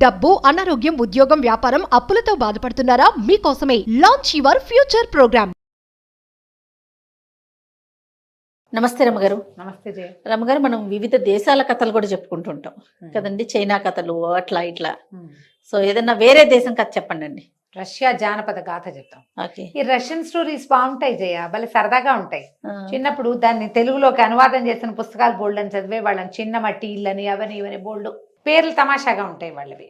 డబ్బు, అనారోగ్యం, ఉద్యోగం, వ్యాపారం, అప్పులతో బాధపడుతున్నారా? మీకోసమే లాంచ్ యువర్ ఫ్యూచర్ ప్రోగ్రామ్. నమస్తే రమగారు. నమస్తే జయ. రమగారు, మనం వివిధ దేశాల కథలు కూడా చెప్పుకుంటుంటాం కదండి, చైనా కథలు అట్లా ఇట్లా. సో ఏదన్నా వేరే దేశం కథ చెప్పండి అండి. రష్యా జానపద గాథ చెప్తాం. ఓకే. ఈ రష్యన్ స్టోరీస్ బాగుంటాయి జయ, భలే సరదాగా ఉంటాయి. చిన్నప్పుడు దాన్ని తెలుగులోకి అనువాదం చేసిన పుస్తకాలు బోల్డ్ అని చదివే వాళ్ళని. చిన్న మట్టి ఇళ్ళని అవని ఇవని బోల్డ్ పేర్లు తమాషాగా ఉంటాయి వాళ్ళవి.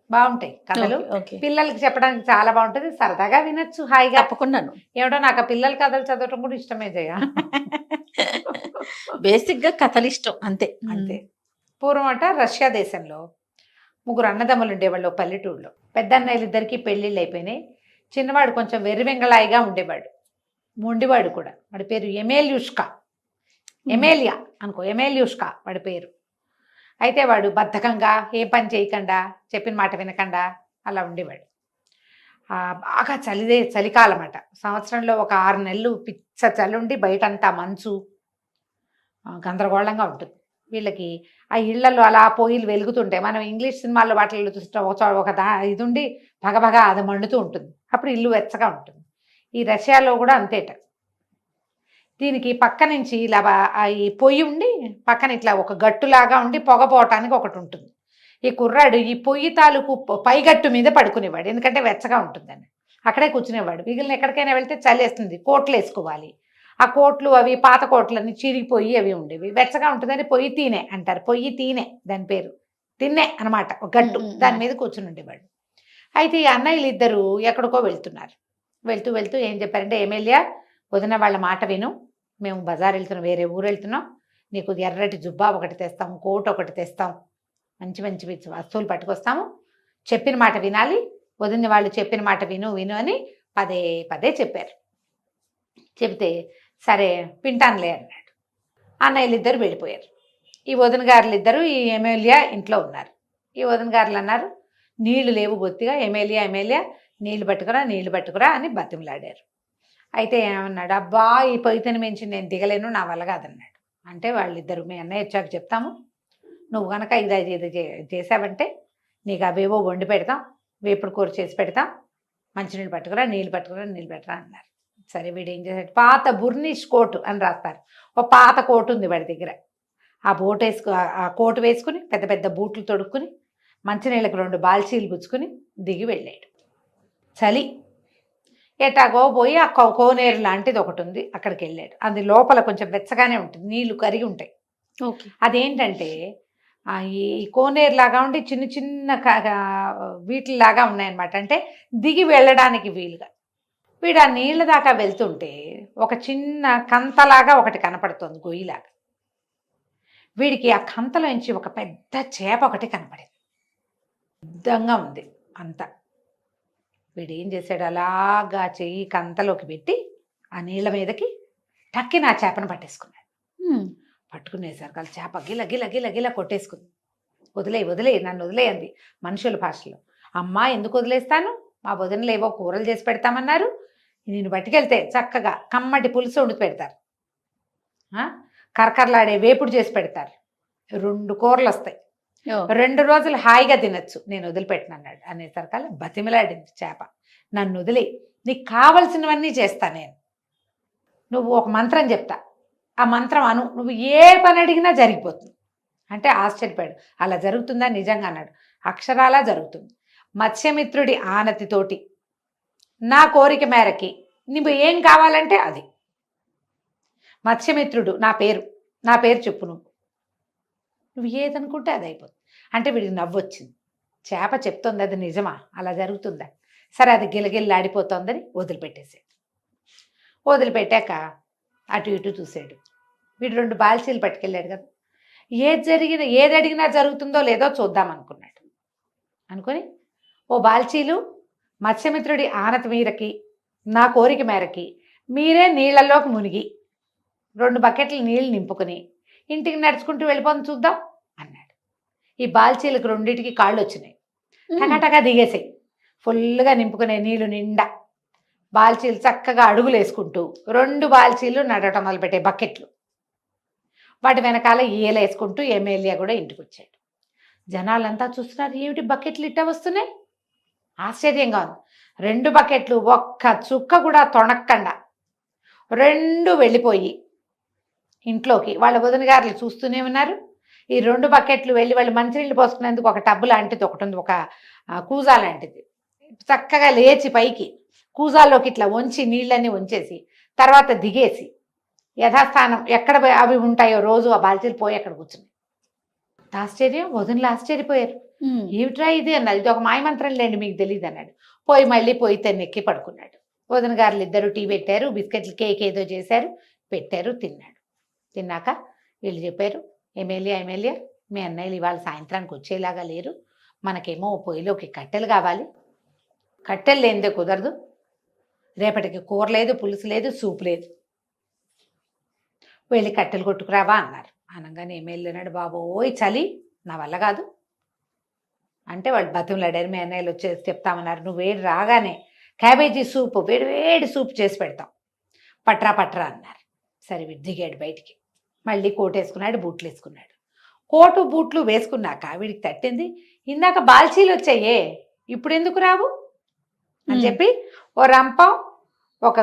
బాగుంటాయి కథలు. పిల్లలకి చెప్పడానికి చాలా బాగుంటుంది, సరదాగా వినొచ్చు హాయిగా. తప్పకుండాను. ఏమిటో నాకు పిల్లల కథలు చదవటం కూడా ఇష్టమే జయ. బేసిక్ గా కథలు ఇష్టం అంతే అంతే. పూర్వం అట రష్యా దేశంలో ముగ్గురు అన్నదమ్ములు ఉండేవాళ్ళు పల్లెటూరులో. పెద్ద అన్నయ్యలు ఇద్దరికి పెళ్ళిళ్ళు అయిపోయినాయి. చిన్నవాడు కొంచెం వెర్రివెంగళాయిగా ఉండేవాడు, మొండివాడు కూడా. వాడి పేరు ఎమేలియా అనుకో, ఎమేల్యూష్కా వాడి పేరు. అయితే వాడు బద్ధకంగా ఏ పని చేయకుండా, చెప్పిన మాట వినకుండా అలా ఉండేవాడు. బాగా చలికాలం అట. సంవత్సరంలో ఒక 6 నెలలు పిచ్చ చలి ఉండి బయటంతా మంచు, గందరగోళంగా ఉంటుంది. వీళ్ళకి ఆ ఇళ్లలో అలా పొయ్యిలు వెలుగుతుంటాయి. మనం ఇంగ్లీష్ సినిమాల్లో వాటిల్లో చూస్తే ఒక ఇది ఉండి భగభగా అది మండుతూ ఉంటుంది. అప్పుడు ఇల్లు వెచ్చగా ఉంటుంది. ఈ రష్యాలో కూడా అంతేట. దీనికి పక్క నుంచి ఇలా ఈ పొయ్యి ఉండి పక్కన ఇట్లా ఒక గట్టులాగా ఉండి పొగపోవటానికి ఒకటి ఉంటుంది. ఈ కుర్రాడు ఈ పొయ్యి తాలూకు పైగట్టు మీద పడుకునేవాడు, ఎందుకంటే వెచ్చగా ఉంటుందని. అక్కడే కూర్చునేవాడు. మిగిలిన ఎక్కడికైనా వెళ్తే చలేస్తుంది, కోట్లు వేసుకోవాలి. ఆ కోట్లు అవి పాత కోట్లన్నీ చిరిగిపోయి అవి ఉండేవి. వెచ్చగా ఉంటుందని పొయ్యి తీనే అంటారు. పొయ్యి తీనే దాని పేరు, తిన్నే అనమాట, ఒక గట్టు. దాని మీద కూర్చుని ఉండేవాడు. అయితే ఈ అన్నయ్యలు ఇద్దరు ఎక్కడికో వెళ్తున్నారు. వెళ్తూ వెళ్తూ ఏం చెప్పారంటే, ఎమ్మెల్యే వదిన వాళ్ళ మాట విను, మేము బజార్ వెళ్తున్నాం, వేరే ఊరు వెళ్తున్నాం, నీకు ఎర్రటి జుబ్బా ఒకటి తెస్తాం, కోట్ ఒకటి తెస్తాం, మంచి మంచి వస్తువులు పట్టుకొస్తాము, చెప్పిన మాట వినాలి, వదిన వాళ్ళు చెప్పిన మాట విను విను అని పదే పదే చెప్పారు. చెప్తే సరే వింటానులే అన్నాడు. అన్నయ్యలు ఇద్దరు వెళ్ళిపోయారు. ఈ వదిన గారులు ఇద్దరు ఈ ఎమ్మెల్యే ఇంట్లో ఉన్నారు. ఈ వదిన గారులు అన్నారు, నీళ్లు లేవు బొత్తిగా, ఎమ్మెల్యే నీళ్లు పట్టుకురా అని బతిమలాడారు. అయితే ఏమన్నాడు, అబ్బా ఈ పొయ్యితని మించి నేను దిగలేను, నా వల్ల కాదన్నాడు. అంటే వాళ్ళిద్దరు, మీ అన్నయ్య వచ్చాక చెప్తాము, నువ్వు కనుక ఇది చేసావంటే నీకు అవేవో వండి పెడతాం, వేపుడు కూర చేసి పెడతాం, మంచినీళ్ళు పట్టుకురా అన్నారు. సరే వీడు ఏం చేశాడు, పాత బుర్నిష్ కోటు అని రాస్తారు, ఓ పాత కోటు ఉంది వాడి దగ్గర. ఆ కోటు వేసుకుని పెద్ద పెద్ద బూట్లు తొడుక్కుని మంచినీళ్ళకి 2 బాల్చీలు గుచ్చుకుని దిగి వెళ్ళాడు. చలి ఎటాగో పోయి ఆ కోనేరు లాంటిది ఒకటి ఉంది, అక్కడికి వెళ్ళాడు. అది లోపల కొంచెం వెచ్చగానే ఉంటుంది, నీళ్లు కరిగి ఉంటాయి. అదేంటంటే ఈ కోనేరు లాగా ఉండి చిన్న చిన్న వీటిలాగా ఉన్నాయన్నమాట. అంటే దిగి వెళ్ళడానికి వీలుగా. వీడు ఆ నీళ్ళ దాకా వెళ్తుంటే ఒక చిన్న కంతలాగా ఒకటి కనపడుతుంది, గొయ్యిలాగా. వీడికి ఆ కంతలోంచి ఒక పెద్ద చేప ఒకటి కనపడింది, పెద్దగా ఉంది అంతా. వీడు ఏం చేశాడు, అలాగా చెయ్యి కంతలోకి పెట్టి ఆ నీళ్ళ మీదకి టక్కి నా చేపను పట్టేసుకున్నాడు. పట్టుకునేసరికి ఆ చేప గిల గిల గిల గిల కొట్టేసుకుంది. వదిలే నన్ను వదిలేయంది మనుషుల భాషలో. అమ్మా ఎందుకు వదిలేస్తాను, మా వదినలు ఏవో కూరలు చేసి పెడతామన్నారు, నేను పట్టుకెళ్తే చక్కగా కమ్మటి పులుసు వండి పెడతారు, కరకరలాడే వేపుడు చేసి పెడతారు, 2 కూరలు వస్తాయి, 2 రోజులు హాయిగా తినచ్చు, నేను వదిలిపెట్టను అన్నాడు. అనేసరికల్లా బతిమలాడింది చేప, నన్ను వదిలే, నీకు కావలసినవన్నీ చేస్తా నేను, నువ్వు ఒక మంత్రం చెప్తా, ఆ మంత్రం అను, నువ్వు ఏ పని అడిగినా జరిగిపోతుంది. అంటే ఆశ్చర్యపోయాడు. అలా జరుగుతుందా? నిజంగా అన్నాడు. అక్షరాలా జరుగుతుంది. మత్స్యమిత్రుడి ఆనతితోటి నా కోరిక మేరకి నువ్వు ఏం కావాలంటే అది. మత్స్యమిత్రుడు నా పేరు చెప్పు, నువ్వు ఏదనుకుంటే అది అయిపోతుంది. అంటే వీడికి నవ్వొచ్చింది. చేప చెప్తుంది అది నిజమా, అలా జరుగుతుందా? సరే అది గిలగిల్లాడిపోతుందని వదిలిపెట్టేసాడు. వదిలిపెట్టాక అటు ఇటు చూసాడు. వీడు 2 బాల్చీలు పట్టుకెళ్ళాడు కదా, ఏది అడిగినా జరుగుతుందో లేదో చూద్దాం అనుకున్నాడు. అనుకుని ఓ బాల్చీలు మత్స్యమిత్రుడి ఆనతి మీరకి నా కోరిక మేరకి మీరే నీళ్ళల్లోకి మునిగి 2 బకెట్లు నీళ్ళు నింపుకుని ఇంటికి నడుచుకుంటూ వెళ్ళిపోతుంది చూద్దాం అన్నాడు. ఈ బాల్చీలకు 2టికి కాళ్ళు వచ్చినాయి, టకాటగా దిగేసాయి. ఫుల్గా నింపుకునే నీళ్ళు నిండా బాల్చీలు చక్కగా అడుగులు వేసుకుంటూ 2 బాల్చీలు నడవటం మొదలుపెట్టే బకెట్లు. వాటి వెనకాల ఈయలేసుకుంటూ ఎమ్మెల్యే కూడా ఇంటికి వచ్చాడు. జనాలంతా చూస్తున్నారు, ఏమిటి బకెట్లు ఇట్ట వస్తున్నాయి, ఆశ్చర్యంగా ఉంది. 2 బకెట్లు ఒక్క చుక్క కూడా తొణక్కండా 2 వెళ్ళిపోయి ఇంట్లోకి వాళ్ళ వదిన గారులు చూస్తూనే ఉన్నారు. ఈ 2 బకెట్లు వెళ్ళి వాళ్ళు మంచినీళ్ళు పోసుకునేందుకు ఒక టబ్బు లాంటిది ఒకటి ఉంది, ఒక కూజా లాంటిది, చక్కగా లేచి పైకి కూజాల్లోకి ఇట్లా వంచి నీళ్ళన్నీ వంచేసి తర్వాత దిగేసి యథాస్థానం ఎక్కడ అవి ఉంటాయో రోజు ఆ బాల్చీలు పోయి అక్కడ కూర్చుని ఆశ్చర్యం. వదినలు ఆశ్చర్యపోయారు, ఏమిట్రా ఇది అన్నది, ఇది ఒక మాయమంత్రం లేండి మీకు తెలియదు అన్నాడు. పోయి మళ్ళీ పోయి ఎక్కి పడుకున్నాడు. వదిన గారులు ఇద్దరు టీ పెట్టారు, బిస్కెట్లు కేక్ ఏదో చేశారు, పెట్టారు, తిన్నాడు. తిన్నాక వీళ్ళు చెప్పారు, ఎమ్మెల్యే మీ అన్నయ్యలు ఇవాళ సాయంత్రానికి వచ్చేలాగా లేరు, మనకేమో పొయ్యిలోకి కట్టెలు కావాలి, కట్టెలు లేనిదే కుదరదు, రేపటికి కూర లేదు, పులుసు లేదు, సూపు లేదు, వెళ్ళి కట్టెలు కొట్టుకురావా అన్నారు. అనగానే ఎమ్మెల్యే అన్నాడు, బాబోయ్ చలి నా వల్ల కాదు అంటే వాళ్ళు బతిమలాడారు. మీ అన్నయ్యలు వచ్చేసి చెప్తామన్నారు, నువ్వు వేడి రాగానే క్యాబేజీ సూపు వేడి సూప్ చేసి పెడతాం, పట్రా అన్నారు. సరే వీడు దిగాడు బయటికి, మళ్ళీ కోట్ వేసుకున్నాడు, బూట్లు వేసుకున్నాడు. కోటు బూట్లు వేసుకున్నాక వీడికి తట్టింది, ఇందాక బాల్చీలు వచ్చాయే ఇప్పుడు ఎందుకు రావు అని చెప్పి ఓ రంపం, ఒక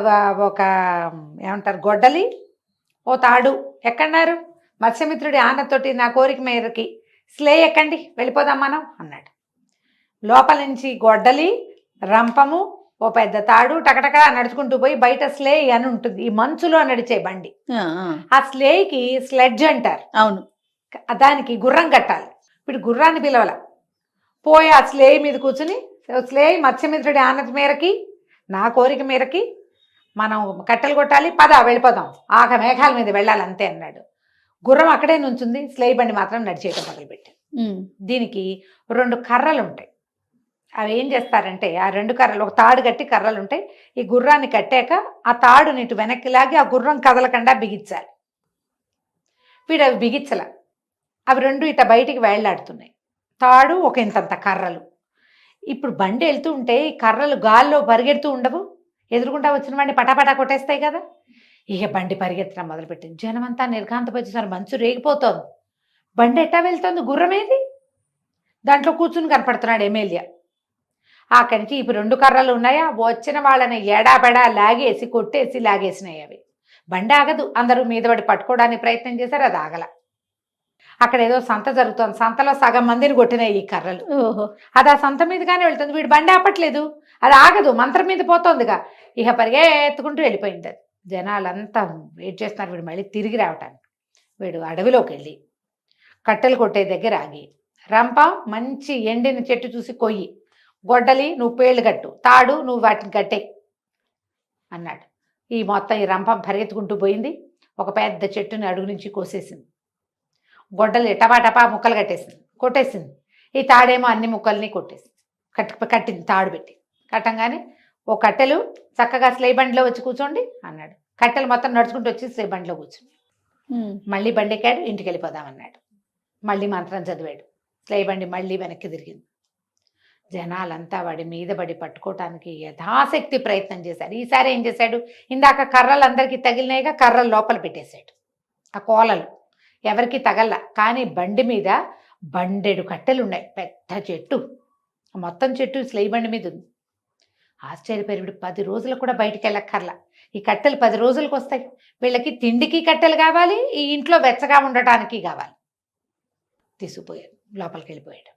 ఏమంటారు గొడ్డలి, ఓ తాడు ఎక్కన్నారు, మత్స్యమిత్రుడి ఆనతోటి నా కోరిక మేరకి స్లే ఎక్కండి వెళ్ళిపోదాం మనం అన్నాడు. లోపల నుంచి గొడ్డలి, రంపము, ఓ పెద్ద తాడు టకటక నడుచుకుంటూ పోయి బయట స్లే అని ఉంటుంది, ఈ మంచులో నడిచే బండి, ఆ స్లేకి స్లెడ్జ్ అంటారు. అవును, దానికి గుర్రం కట్టాలి. ఇప్పుడు గుర్రాన్ని పిలవాల, పోయి ఆ స్లే మీద కూర్చుని, స్లే మత్స్యమిత్రుడి ఆనతి మేరకి నా కోరిక మేరకి మనం కట్టెలు కొట్టాలి, పద వెళ్ళిపోదాం, మేఘాల మీద వెళ్ళాలి అంతే అన్నాడు. గుర్రం అక్కడే నుంచుంది, స్లే బండి మాత్రం నడిచేయటం మొదలుపెట్టారు. దీనికి 2 కర్రలు ఉంటాయి. అవి ఏం చేస్తారంటే ఆ 2 కర్రలు, ఒక తాడు కట్టి కర్రలు ఉంటాయి, ఈ గుర్రాన్ని కట్టాక ఆ తాడుని ఇటు వెనక్కి లాగి ఆ గుర్రం కదలకుండా బిగించాలి. వీడు అవి బిగించల, అవి 2 ఇట బయటికి వేళ్లాడుతున్నాయి, తాడు ఒక ఇంతంత కర్రలు. ఇప్పుడు బండి వెళ్తూ ఉంటే ఈ కర్రలు గాల్లో పరిగెడుతూ ఉండవు, ఎదురుకుంటా వచ్చిన వాడిని పటాపటా కొట్టేస్తాయి కదా. ఇక బండి పరిగెత్తడం మొదలుపెట్టింది. జనమంతా నిర్ఘాంతపోతున్నారు, మంచు రేగిపోతోంది, బండి ఎట్టా వెళ్తోంది, గుర్రమేది, దాంట్లో కూర్చుని కనపడుతున్నాడు ఎమ్మెల్యే. అక్కడి నుంచి ఇప్పుడు 2 కర్రలు ఉన్నాయా, వచ్చిన వాళ్ళని ఎడాపెడా లాగేసి కొట్టేసి లాగేసినాయి. అవి బండి ఆగదు, అందరూ మీద పడి పట్టుకోవడానికి ప్రయత్నం చేశారు, అది ఆగల. అక్కడ ఏదో సంత జరుగుతోంది, సంతలో సగం మందిని కొట్టినాయి ఈ కర్రలు. అది ఆ సంత మీదగానే వెళ్తుంది, వీడు బండి ఆపట్లేదు, అది ఆగదు, మంత్రం మీద పోతోందిగా. ఇక పరిగెత్తుకుంటూ వెళ్ళిపోయింది అది. జనాలంతా వెయిట్ చేస్తున్నారు వీడు మళ్ళీ తిరిగి రావటానికి. వీడు అడవిలోకి వెళ్ళి కట్టెలు కొట్టే దగ్గర ఆగి, రంప మంచి ఎండిన చెట్టు చూసి కొయ్యి, గొడ్డలి నువ్వు పేళ్ళు కట్టు, తాడు నువ్వు వాటిని కట్టే అన్నాడు. ఈ మొత్తం ఈ రంపం పరిగెత్తుకుంటూ పోయింది, ఒక పెద్ద చెట్టుని అడుగు నుంచి కోసేసింది, గొడ్డలి టపా ముక్కలు కొట్టేసింది. ఈ తాడేమో అన్ని ముక్కల్ని కొట్టేసింది, కట్టింది తాడు పెట్టి. కట్టంగానే ఓ కట్టెలు చక్కగా స్లే బండిలో వచ్చి కూర్చోండి అన్నాడు. కట్టెలు మొత్తం నడుచుకుంటూ వచ్చి స్లే బండిలో కూర్చుని మళ్ళీ బండి ఎక్కాడు, ఇంటికి వెళ్ళిపోదామన్నాడు. మళ్ళీ మంత్రం చదివాడు, స్లే బండి మళ్ళీ వెనక్కి తిరిగింది. జనాలంతా వాడి మీద పడి పట్టుకోవటానికి యథాశక్తి ప్రయత్నం చేశారు. ఈసారి ఏం చేశాడు, ఇందాక కర్రలు అందరికీ తగిలినాయిగా, కర్రలు లోపల పెట్టేశాడు, ఆ కోలలు ఎవరికి తగల. కానీ బండి మీద బండెడు కట్టెలు ఉన్నాయి, పెద్ద చెట్టు, మొత్తం చెట్టు స్లే బండి మీద ఉంది. ఆశ్చర్యపోయాడు, 10 రోజులు కూడా బయటికి వెళ్ళక్కర్లా, ఈ కట్టెలు 10 రోజులకు వస్తాయి, వీళ్ళకి తిండికి కట్టెలు కావాలి, ఈ ఇంట్లో వెచ్చగా ఉండటానికి కావాలి. తీసుకుపోయాడు, లోపలికి వెళ్ళిపోయాడు.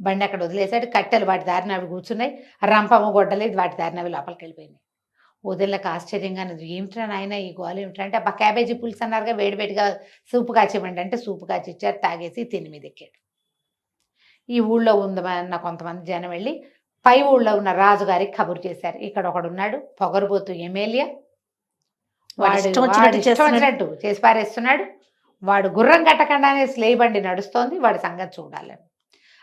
బండి అక్కడ వదిలేశాడు, కట్టెలు వాటి దారిన అవి కూర్చున్నాయి, రంపము గొడ్డలేదు వాటి దారిన అవి లోపలికి వెళ్ళిపోయినాయి. వదిలకు ఆశ్చర్యంగా ఏమిట్రా నాయన ఈ గోలు ఏమిట్రా అంటే, అబ్బా క్యాబేజీ పులుసు అన్నారుగా, వేడివేడిగా సూపు కాచివ్వండి అంటే సూపు కాచి ఇచ్చారు, తాగేసి తిని మీద ఎక్కాడు. ఈ ఊళ్ళో ఉందన్న కొంతమంది జనం వెళ్ళి పై ఊళ్ళో ఉన్న రాజుగారికి కబురు చేశారు, ఇక్కడ ఒకడున్నాడు పొగరుబోతు ఎమ్మెల్యే, వాడు ఇష్టం చేసి పారేస్తున్నాడు, వాడు గుర్రం కట్టకుండానే స్లే బండి నడుస్తోంది, వాడి సంగతి చూడాలని.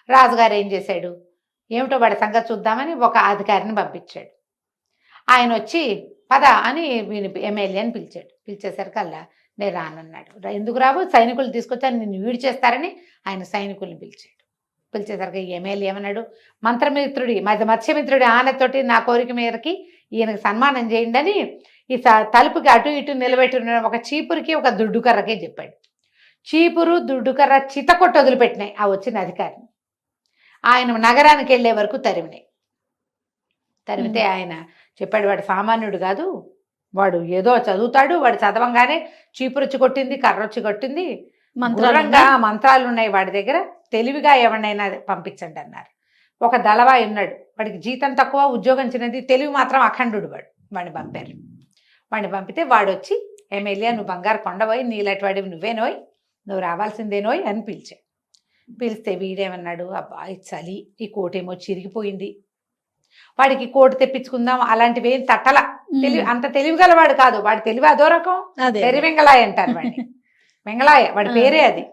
రాజుగారు ఏం చేశాడు, ఏమిటో వాడి సంగతి చూద్దామని ఒక అధికారిని పంపించాడు. ఆయన వచ్చి పద అని ఎమ్మెల్యే అని పిలిచాడు. పిలిచేసరికల్లా నేను రానన్నాడు. ఎందుకు రావు, సైనికులు తీసుకొచ్చి నిన్ను వీడి చేస్తారని ఆయన సైనికుల్ని పిలిచాడు. పిలిచేసరికి ఎమ్మెల్యే ఏమన్నాడు, మత్స్యమిత్రుడి ఆనతోటి నా కోరిక మేరకి ఈయనకు సన్మానం చేయండి అని ఈ తలుపుకి అటు ఇటు నిలబెట్టి ఒక చీపురికి ఒక దుడ్డు కర్రకే చెప్పాడు. చీపురు దుడ్డుకర్ర చితకొట్టు వదిలిపెట్టినాయి ఆ వచ్చిన అధికారిని. ఆయన నగరానికి వెళ్ళే వరకు తరిమినాయి. తరిమితే ఆయన చెప్పాడు, వాడు సామాన్యుడు కాదు, వాడు ఏదో చదువుతాడు, వాడు చదవంగానే చీపురొచ్చి కొట్టింది, కర్రొచ్చి కొట్టింది, మంత్రాలు ఉన్నాయి వాడి దగ్గర, తెలివిగా ఎవరినైనా పంపించండి అన్నారు. ఒక దళవాయి ఉన్నాడు, వాడికి జీతం తక్కువ, ఉద్యోగం చిన్నది, తెలివి మాత్రం అఖండుడు, వాడిని పంపారు. వాడిని పంపితే వాడు వచ్చి, ఎమ్మెల్యే నువ్వు బంగారు కొండపోయి, నీలాంటి వాడివి నువ్వేనోయ్, నువ్వు రావాల్సిందేనోయ్ అని పిలిచాడు. పిలిస్తే వీడేమన్నాడు, అబ్బాయి చలి, ఈ కోటేమో చిరిగిపోయింది, వాడికి కోటు తెప్పించుకుందాం అలాంటివి ఏం తట్టల, అంత తెలివి గలవాడు కాదు, వాడి తెలివి అదో రకం, తెరి వెంగళాయ అంటారు వాడిని, వెంగళాయ వాడి పేరే అది.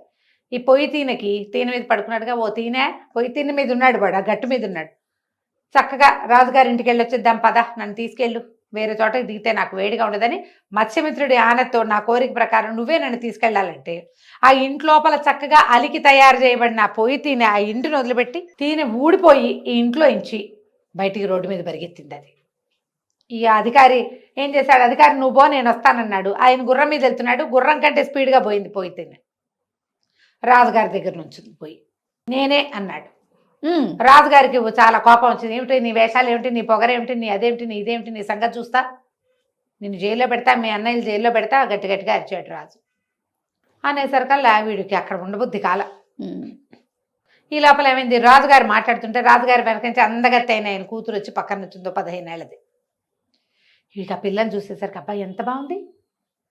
ఈ పొయ్యి తీన మీద పడుకున్నాడుగా, ఓ తీనే పొయ్యి తీన మీద ఉన్నాడు, వాడు ఆ గట్టు మీద ఉన్నాడు. చక్కగా రాజుగారి ఇంటికి వెళ్ళి వచ్చేద్దాం పద, నన్ను తీసుకెళ్ళు, వేరే చోటకి దిగితే నాకు వేడిగా ఉండదని మత్స్యమిత్రుడి ఆనతో నా కోరిక ప్రకారం నువ్వే నన్ను తీసుకెళ్లాలంటే, ఆ ఇంటి లోపల చక్కగా అలికి తయారు చేయబడిన ఆ పొయ్యి తీనే ఆ ఇంటిని వదిలిపెట్టి తీనే ఊడిపోయి ఈ ఇంట్లో ఇంచి బయటికి రోడ్డు మీద పరిగెత్తింది అది. ఈ అధికారి ఏం చేశాడు, అధికారి నువ్వు పో నేను వస్తానన్నాడు. ఆయన గుర్రం మీద వెళ్తున్నాడు, గుర్రం కంటే స్పీడ్గా పోయింది పోయి తిని, రాజుగారి దగ్గర నుంచి పోయి నేనే అన్నాడు. రాజుగారికి చాలా కోపం వచ్చింది, ఏమిటి నీ వేషాలు ఏమిటి, నీ పొగరేమిటి, నీ అదేమిటి, నీ ఇదేమిటి, నీ సంగతి చూస్తా, నిన్ను జైల్లో పెడతా, మీ అన్నయ్యలు జైల్లో పెడతా, గట్టి గట్టిగా అరిచాడు రాజు. అనేసరికల్లా వీడికి అక్కడ ఉండబుద్ధి కాల. ఈ లోపల ఏమైంది, రాజుగారు మాట్లాడుతుంటే రాజుగారి వెనక నుంచి అందగత్తి అయిన ఆయన కూతురు వచ్చి పక్కన వచ్చిందో 15 ఏళ్ళది. వీడికి ఆ పిల్లని చూసేసరికి అబ్బాయి ఎంత బాగుంది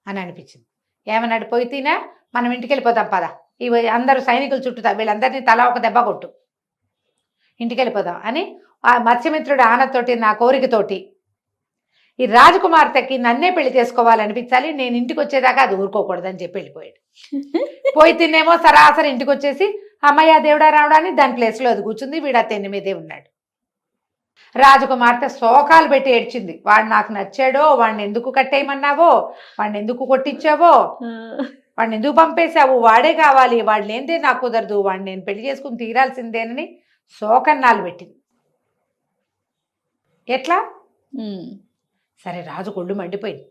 అని అనిపించింది. ఏమన్నాడు, పోయి తినా మనం ఇంటికి వెళ్ళిపోతాం పద, ఇవి అందరూ సైనికులు చుట్టూతా, వీళ్ళందరినీ తలా ఒక దెబ్బ కొట్టు, ఇంటికి వెళ్ళిపోదాం అని ఆ మత్స్యమిత్రుడు ఆనతోటి నా కోరికతోటి ఈ రాజకుమార్తెకి నన్నే పెళ్లి చేసుకోవాలనిపించాలి, నేను ఇంటికి వచ్చేదాకా అది ఊరుకోకూడదని చెప్పి వెళ్ళిపోయాడు. పోయి తిన్నేమో సరాసరి ఇంటికి వచ్చేసి అమ్మయ్య దేవుడా రావడాన్ని దాని ప్లేస్లో అది కూర్చుంది, వీడు ఆ తెన్ని మీదే ఉన్నాడు. రాజకుమార్తె శోకాలు పెట్టి ఏడ్చింది, వాడు నాకు నచ్చాడో, వాడిని ఎందుకు కట్టేయమన్నావో, వాడిని ఎందుకు కొట్టించావో, వాడిని ఎందుకు పంపేశావు, వాడే కావాలి, వాడు లేనిదే నాకు కుదరదు, వాడిని నేను పెళ్లి చేసుకుని తీరాల్సిందేనని శోకన్నాలు పెట్టింది. ఎట్లా సరే రాజు కొళ్ళు మండిపోయింది,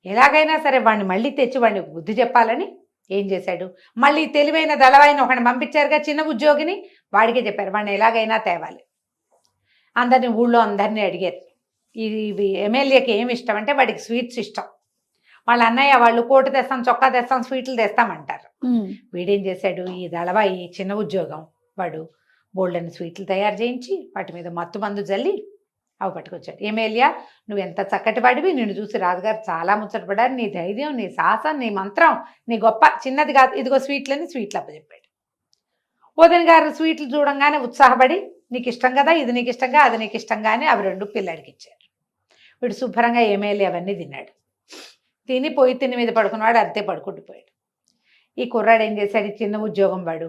ఎలాగైనా సరే వాడిని మళ్ళీ తెచ్చి వాడిని బుద్ధి చెప్పాలని ఏం చేశాడు, మళ్ళీ తెలివైన దళవాయిని ఒకడిని పంపించారుగా, చిన్న ఉద్యోగిని, వాడికే చెప్పారు వాడిని ఎలాగైనా తేవాలి. అందరినీ ఊళ్ళో అందరినీ అడిగారు. ఇవి ఎమ్మెల్యేకి ఏమి ఇష్టం అంటే వాడికి స్వీట్స్ ఇష్టం, వాళ్ళ అన్నయ్య వాళ్ళు కోటు తెస్తాం, చొక్కా తెస్తాం, స్వీట్లు తెస్తామంటారు. వీడేం చేశాడు, ఈ దళవాయి చిన్న ఉద్యోగం, వాడు బోల్డని స్వీట్లు తయారు చేయించి వాటి మీద మత్తు మందు జల్లి అవి పట్టుకొచ్చాడు. ఎమ్మెల్యే నువ్వు ఎంత చక్కటి వాడివి, నిన్ను చూసి రాజుగారు చాలా ముచ్చటపడ్డారు, నీ ధైర్యం, నీ సాహసం, నీ మంత్రం, నీ గొప్ప, చిన్నది కాదు, ఇదిగో స్వీట్లని స్వీట్లు అప్పచెప్పాడు. వదిన గారు స్వీట్లు చూడంగానే ఉత్సాహపడి నీకు ఇష్టం కదా, ఇది నీకు ఇష్టంగా, అది నీకు ఇష్టంగా అని అవి 2 పిల్లాడికి ఇచ్చారు. వీడు శుభ్రంగా ఎమ్మెల్యే అవన్నీ తిన్నాడు. తిని పోయి తిని మీద పడుకున్నాడు, అంతే పడుకుంటుపోయాడు. ఈ కుర్రాడు ఏం చేశాడు, చిన్న ఉద్యోగం వాడు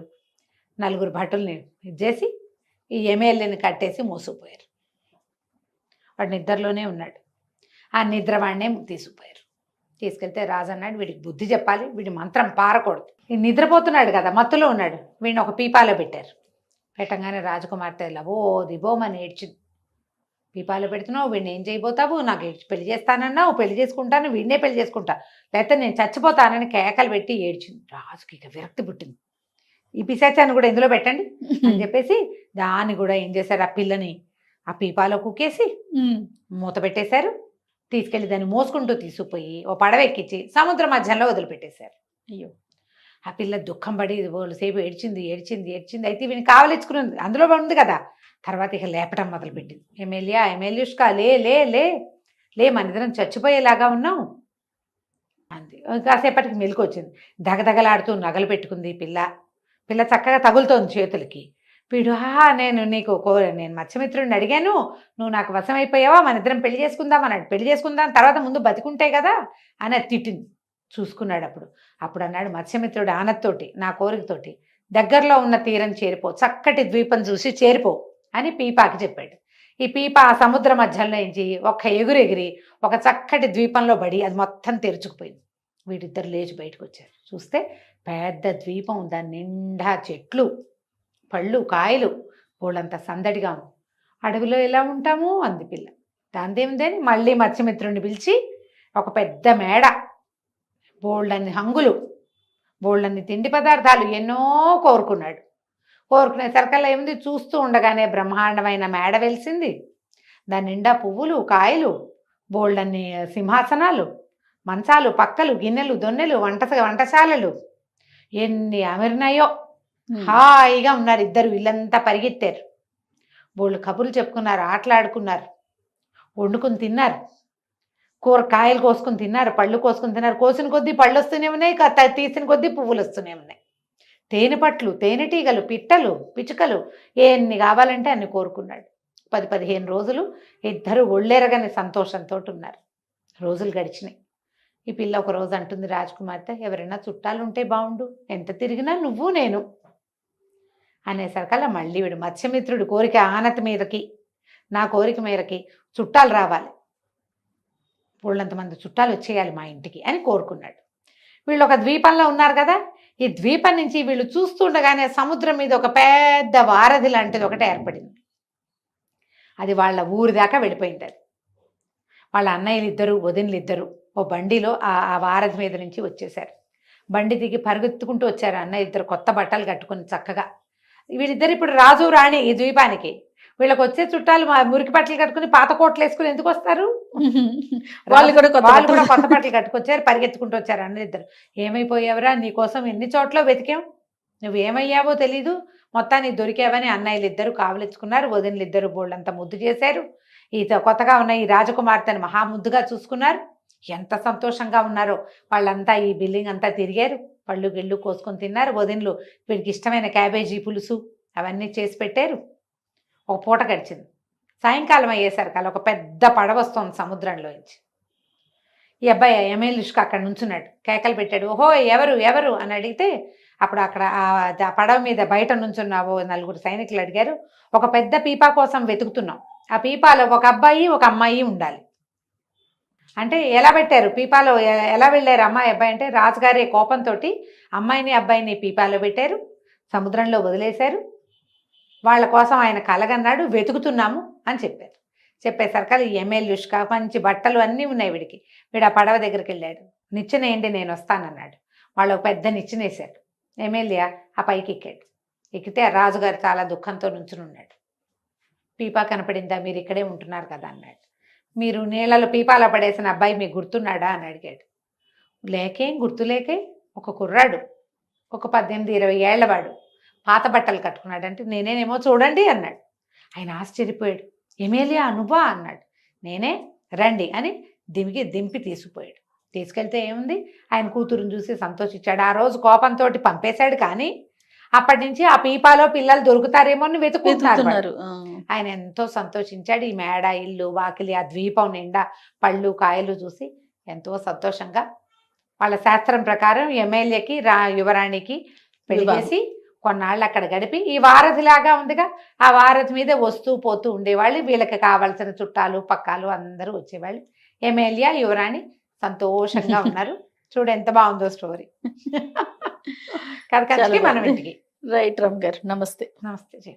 4 భటుల్ని ఇచ్చేసి ఈ ఎమ్మెల్యేని కట్టేసి మోసుకుపోయారు. వాడు నిద్రలోనే ఉన్నాడు, ఆ నిద్ర వాడినే తీసుకుపోయారు. తీసుకెళ్తే రాజు అన్నాడు, వీడికి బుద్ధి చెప్పాలి, వీడి మంత్రం పారకూడదు, ఈ నిద్రపోతున్నాడు కదా, మత్తులో ఉన్నాడు, వీడిని ఒక పీపాలో పెట్టారు. పెట్టంగానే రాజకుమార్తె లవో దిబోమని ఏడ్చింది, పీపాలో పెడుతున్నావు, వీడిని ఏం చేయబోతావు, నాకు పెళ్లి చేస్తానన్నావు, పెళ్లి చేసుకుంటాను, వీడినే పెళ్లి చేసుకుంటా, లేకపోతే నేను చచ్చిపోతానని కేకలు పెట్టి ఏడ్చింది. రాజుకి ఇక విరక్తి పుట్టింది, ఈ పిశాచాన్ని కూడా ఇందులో పెట్టండి అని చెప్పేసి దాన్ని కూడా ఏం చేశారు, ఆ పిల్లని ఆ పీపాలో కుక్కేసి మూత పెట్టేశారు. తీసుకెళ్ళి దాన్ని మోసుకుంటూ తీసుకుపోయి ఓ పడవ ఎక్కించి సముద్ర మధ్యంలో వదిలిపెట్టేశారు. అయ్యో, ఆ పిల్ల దుఃఖం పడి సేపు ఏడ్చింది. అయితే వీని కావలించుకున్నది అందులో ఉంది కదా. తర్వాత ఇక లేపటం మొదలుపెట్టింది. ఎమ్మెల్యేష్కా లే లే లే లే మన ఇద్దరం చచ్చిపోయేలాగా ఉన్నాం అంది. కాసేపటికి మెలకు వచ్చింది, దగదగలాడుతూ నగలు పెట్టుకుంది పిల్ల చక్కగా తగులుతోంది చేతులకి. వీడు నేను మత్స్యమిత్రుడిని అడిగాను, నువ్వు నాకు వశమైపోయావా, మన ఇద్దరం పెళ్లి చేసుకుందాం అన్నాడు. పెళ్లి చేసుకుందాం తర్వాత ముందు బతికుంటే కదా అని తిట్టింది. చూసుకున్నాడు. అప్పుడు అన్నాడు మత్స్యమిత్రుడు ఆనత్తోటి, నా కోరికతోటి, దగ్గరలో ఉన్న తీరం చేరిపో, చక్కటి ద్వీపం చూసి చేరిపో అని పీపాకి చెప్పాడు. ఈ పీప ఆ సముద్ర మధ్యంలో నుంచి ఒక్క ఎగురెగిరి ఒక చక్కటి ద్వీపంలో పడి అది మొత్తం తెరుచుకుపోయింది. వీటిద్దరు లేచి బయటకు వచ్చారు. చూస్తే పెద్ద ద్వీపం, దాని నిండా చెట్లు, పళ్ళు, కాయలు, వాళ్ళంతా సందడిగా ఉంది. అడవిలో ఎలా ఉంటాము అంది పిల్ల. దాందేమిందని మళ్ళీ మత్స్యమిత్రుడిని పిలిచి ఒక పెద్ద మేడ, బోల్డన్ని హంగులు, బోళ్ళన్ని తిండి పదార్థాలు ఎన్నో కోరుకున్నాడు. కోరుకునే సరికల్లా ఏముంది, చూస్తూ ఉండగానే బ్రహ్మాండమైన మేడ వెలిసింది. దాని నిండా పువ్వులు, కాయలు, బోళ్ళన్ని సింహాసనాలు, మంచాలు, పక్కలు, గిన్నెలు, దొన్నెలు, వంటశాలలు ఎన్ని అమిరినాయో. హాయిగా ఉన్నారు ఇద్దరు. ఇల్లంతా పరిగెత్తారు. బోళ్ళు కబుర్లు చెప్పుకున్నారు, ఆటలాడుకున్నారు, వండుకుని తిన్నారు, కాయలు కోసుకుని తిన్నారు, పళ్ళు కోసుకుని తిన్నారు. కోసిన కొద్దీ పళ్ళు వస్తూనే ఉన్నాయి, తీసిన కొద్దీ పువ్వులు వస్తూనే ఉన్నాయి. తేనె పట్లు, తేనెటీగలు, పిట్టలు, పిచ్చుకలు ఎన్ని కావాలంటే అన్ని కోరుకున్నాడు. 10-15 రోజులు ఇద్దరు ఒళ్ళెరగని సంతోషంతో ఉన్నారు. రోజులు గడిచినాయి. ఈ పిల్ల ఒక రోజు అంటుంది రాజకుమార్తె, ఎవరైనా చుట్టాలు ఉంటే బాగుండు, ఎంత తిరిగినా నువ్వు నేను అనేసరికల్లా మళ్ళీ వీడు మత్స్యమిత్రుడి కోరిక ఆనతి మీదకి, నా కోరిక మేరకి చుట్టాలు రావాలి, వాళ్ళంతమంది చుట్టాలు వచ్చేయాలి మా ఇంటికి అని కోరుకున్నాడు. వీళ్ళు ఒక ద్వీపంలో ఉన్నారు కదా. ఈ ద్వీపం నుంచి వీళ్ళు చూస్తుండగానే సముద్రం మీద ఒక పెద్ద వారధి లాంటిది ఒకటి ఏర్పడింది. అది వాళ్ళ ఊరి దాకా వెళ్ళిపోయింది. అది వాళ్ళ అన్నయ్యలు ఇద్దరు, వదినలు ఇద్దరు ఓ బండిలో ఆ వారధి మీద నుంచి వచ్చేసారు. బండి దిగి పరుగెత్తుకుంటూ వచ్చారు అన్నయ్య ఇద్దరు, కొత్త బట్టలు కట్టుకుని చక్కగా. వీళ్ళిద్దరు ఇప్పుడు రాజు రాణి ఈ ద్వీపానికి. వీళ్ళకి వచ్చే చుట్టాలు మురికి బట్టలు కట్టుకుని పాత కోట్లు వేసుకుని ఎందుకు వస్తారు? వాళ్ళు కూడా కొత్త బట్టలు కట్టుకొచ్చారు, పరిగెత్తుకుంటూ వచ్చారు అన్నయ్య. ఏమైపోయావురా, నీకోసం ఎన్ని చోట్ల వెతికాం, నువ్వు ఏమయ్యావో తెలీదు, మొత్తాన్ని దొరికావని అన్నయ్యలు ఇద్దరు కావలించుకున్నారు. వదినలు ఇద్దరు బోళ్ళంతా ముద్దు చేశారు. ఈ కొత్తగా ఉన్న ఈ రాజకుమార్తెను మహాముద్దుగా చూసుకున్నారు. ఎంత సంతోషంగా ఉన్నారో. వాళ్ళంతా ఈ బిల్డింగ్ అంతా తిరిగారు, పళ్ళు గిళ్ళు కోసుకొని తిన్నారు. వదినలు వీడికి ఇష్టమైన క్యాబేజీ పులుసు అవన్నీ చేసి పెట్టారు. ఒక పూట గడిచింది. సాయంకాలం అయ్యేసరికి అలా ఒక పెద్ద పడవ వస్తుంది సముద్రంలోంచి. ఈ అబ్బాయి ఎమ్మెల్యేష్కి అక్కడ నుంచున్నాడు, కేకలు పెట్టాడు. ఓహో ఎవరు ఎవరు అని అడిగితే అప్పుడు అక్కడ ఆ పడవ మీద బయట నుంచున్న 4 సైనికులు అడిగారు, ఒక పెద్ద పీపా కోసం వెతుకుతున్నాం, ఆ పీపాలో ఒక అబ్బాయి ఒక అమ్మాయి ఉండాలి అంటే. ఎలా పెట్టారు పీపాలో, ఎలా వెళ్ళారు అమ్మాయి అబ్బాయి అంటే, రాజుగారి కోపంతో అమ్మాయిని అబ్బాయిని పీపాలో పెట్టారు, సముద్రంలో వదిలేశారు. వాళ్ళ కోసం ఆయన కలగన్నాడు, వెతుకుతున్నాము అని చెప్పారు. చెప్పేసరికి ఈ ఎమ్మెల్యేష్క మంచి బట్టలు అన్నీ ఉన్నాయి వీడికి. వీడు ఆ పడవ దగ్గరికి వెళ్ళాడు. నిచ్చెనేయండి నేను వస్తానన్నాడు. వాళ్ళు ఒక పెద్ద నిచ్చెనేశాడు. ఎమ్మెల్యే ఆ పైకి ఎక్కాడు. ఎక్కితే ఆ రాజుగారు చాలా దుఃఖంతో నుంచుని ఉన్నాడు. పీపా కనపడిందా, మీరు ఇక్కడే ఉంటున్నారు కదా అన్నాడు. మీరు నీళ్ళలో పీపాలో పడేసిన అబ్బాయి మీకు గుర్తున్నాడా అని అడిగాడు. లేకేం గుర్తులేకే, ఒక కుర్రాడు, ఒక 18-20 ఏళ్లవాడు, పాత బట్టలు కట్టుకున్నాడు అంటే, నేనేనేమో చూడండి అన్నాడు. ఆయన ఆశ్చర్యపోయాడు. ఎమ్మెల్యే నువ్వా అన్నాడు. నేనే, రండి అని దింపి తీసుకుపోయాడు. తీసుకెళ్తే ఏముంది, ఆయన కూతురుని చూసి సంతోషించాడు. ఆ రోజు కోపంతో పంపేశాడు, కానీ అప్పటి నుంచి ఆ పీపాలో పిల్లలు దొరుకుతారేమో అని వెతుకుతున్నారు. ఆయన ఎంతో సంతోషించాడు. ఈ మేడ, ఇల్లు, వాకిలి, ఆ ద్వీపం నిండా పళ్ళు కాయలు చూసి ఎంతో సంతోషంగా వాళ్ళ శాస్త్రం ప్రకారం ఎమ్మెల్యేకి యువరాణికి పెళ్లి చేసి కొన్నాళ్ళు అక్కడ గడిపి, ఈ వారధిలాగా ఉందిగా, ఆ వారధి మీద వస్తూ పోతూ ఉండేవాళ్ళు. వీళ్ళకి కావాల్సిన చుట్టాలు పక్కాలు అందరూ వచ్చేవాళ్ళు. ఎమ్మెల్యే యువరాణి సంతోషంగా ఉన్నారు. చూడు ఎంత బాగుందో స్టోరీ. కథ మనం ఇంటికి. రైట్ రమ్ గారు, నమస్తే. నమస్తే.